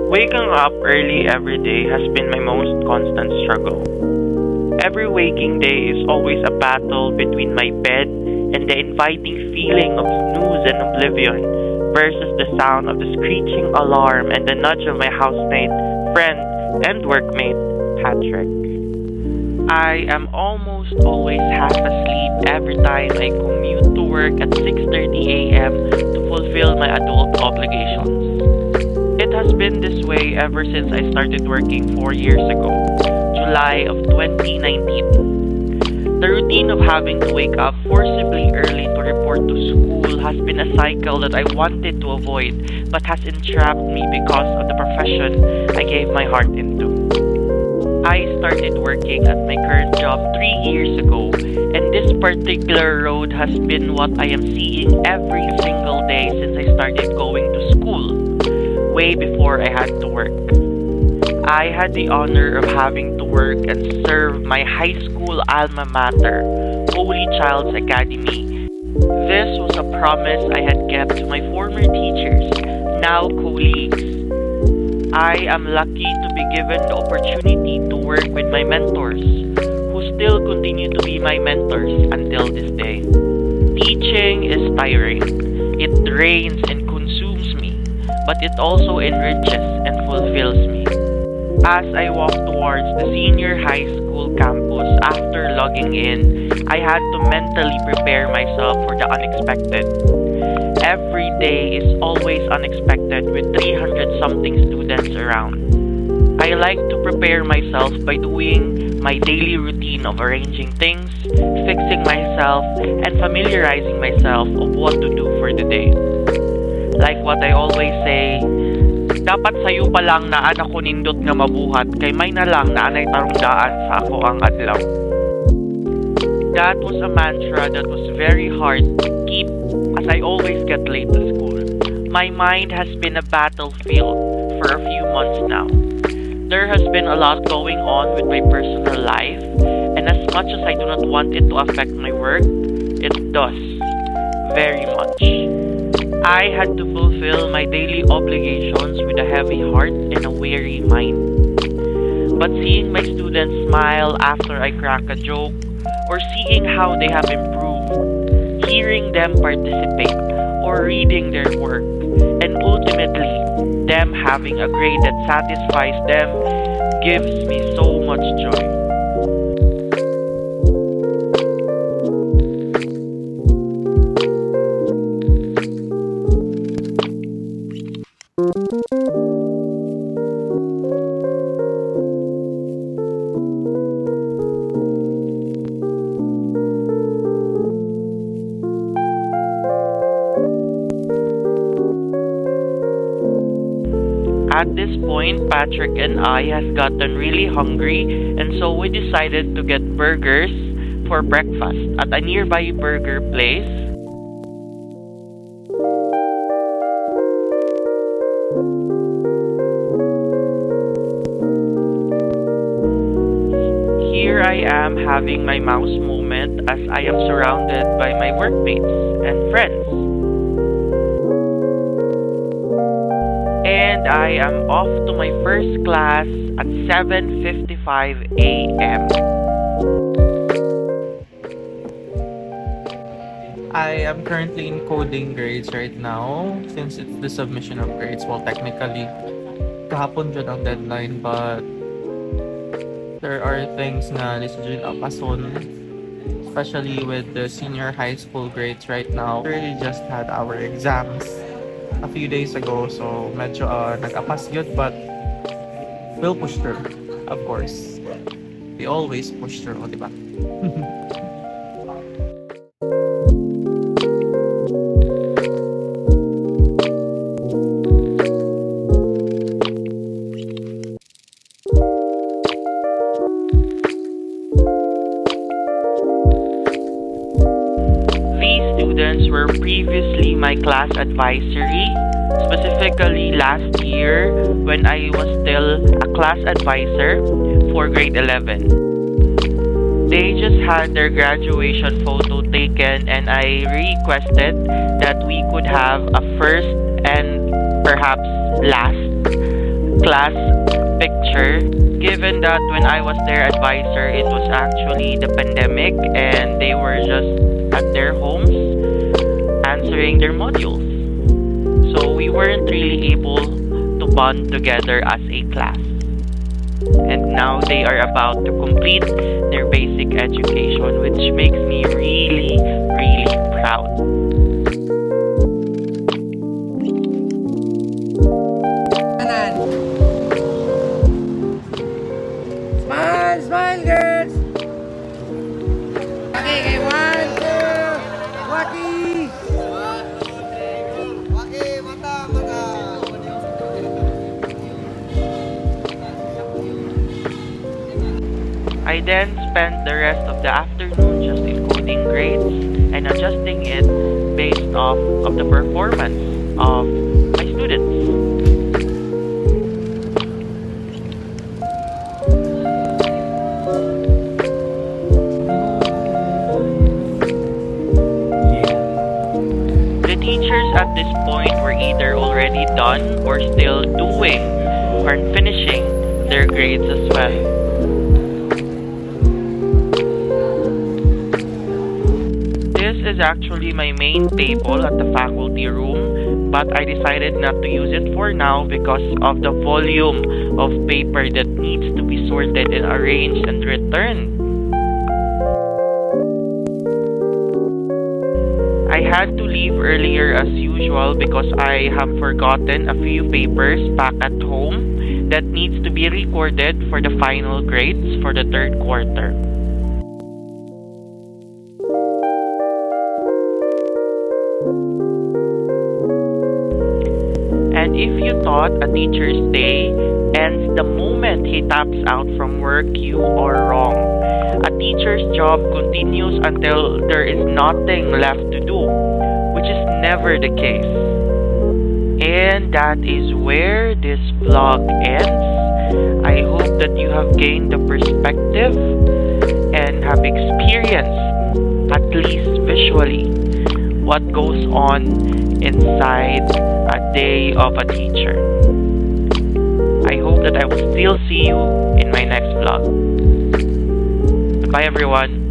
Waking up early every day has been my most constant struggle. Every waking day is always a battle between my bed and the inviting feeling of snooze and oblivion versus the sound of the screeching alarm and the nudge of my housemate, friend, and workmate, Patrick. I am almost always half asleep every time I commute to work at 6:30 a.m. to fulfill my adult obligations. It has been this way ever since I started working 4 years ago, July of 2019. The routine of having to wake up forcibly early to report to school has been a cycle that I wanted to avoid but has entrapped me because of the profession I gave my heart into. I started working at my current job 3 years ago, and this particular road has been what I am seeing every single day since I started going to school, way before I had to work. I had the honor of having to work and serve my high school alma mater, Holy Child's Academy. This was a promise I had kept to my former teachers, now colleagues. I am lucky to be given the opportunity to work with my mentors, who still continue to be my mentors until this day. Teaching is tiring. It drains and consumes me, but it also enriches and fulfills me. As I walk towards the senior high school campus after logging in, I had to mentally prepare myself for the unexpected. Every day is always unexpected with 300 something students around. I like to prepare myself by doing my daily routine of arranging things, fixing myself, and familiarizing myself of what to do for the day. Like what I always say, dapat sayo pa lang na anak ko nindot nga mabuhat kay may na lang na anay tarungdaan sa ako ang adlaw. That was a mantra that was very hard to keep as I always get late to school. My mind has been a battlefield for a few months now. There has been a lot going on with my personal life, and as much as I do not want it to affect my work, it does. Very much. I had to fulfill my daily obligations with a heavy heart and a weary mind. But seeing my students smile after I crack a joke, or seeing how they have improved, hearing them participate, or reading their work, and ultimately, them having a grade that satisfies them, gives me so much joy. At this point, Patrick and I has gotten really hungry, and so we decided to get burgers for breakfast at a nearby burger place. Here I am having my mouse moment as I am surrounded by my workmates and friends. And I am off to my first class at 7:55 a.m. I am currently encoding grades right now since it's the submission of grades. Well, technically, kahapon dyan ang deadline, but there are things na lisod apason, especially with the senior high school grades right now. We really just had our exams a few days ago, so medyo nag-apas yun, but we'll push through, of course. We always push through, diba? Students were previously my class advisory, specifically last year when I was still a class advisor for grade 11. They just had their graduation photo taken, and I requested that we could have a first and perhaps last class picture, given that when I was their advisor, it was actually the pandemic and they were just at their homes answering their modules. So we weren't really able to bond together as a class. And now they are about to complete their basic education, which makes me really, really proud. Smile, smile, girls. Okay, okay, 1, 2, Waki. 1, 2, 3, Waki, mata, mata. I then spent the rest of the afternoon just encoding grades and adjusting it based off of the performance of my students. The teachers at this point were either already done or still doing or finishing their grades as well. This is actually my main table at the faculty room, but I decided not to use it for now because of the volume of paper that needs to be sorted and arranged and returned. I had to leave earlier as usual because I have forgotten a few papers back at home that needs to be recorded for the final grades for the third quarter. And if you thought a teacher's day ends the moment he taps out from work, you are wrong. A teacher's job continues until there is nothing left to do, which is never the case. And that is where this vlog ends. I hope that you have gained the perspective and have experienced, at least visually, what goes on inside a day of a teacher. I hope that I will still see you in my next vlog. Goodbye, everyone.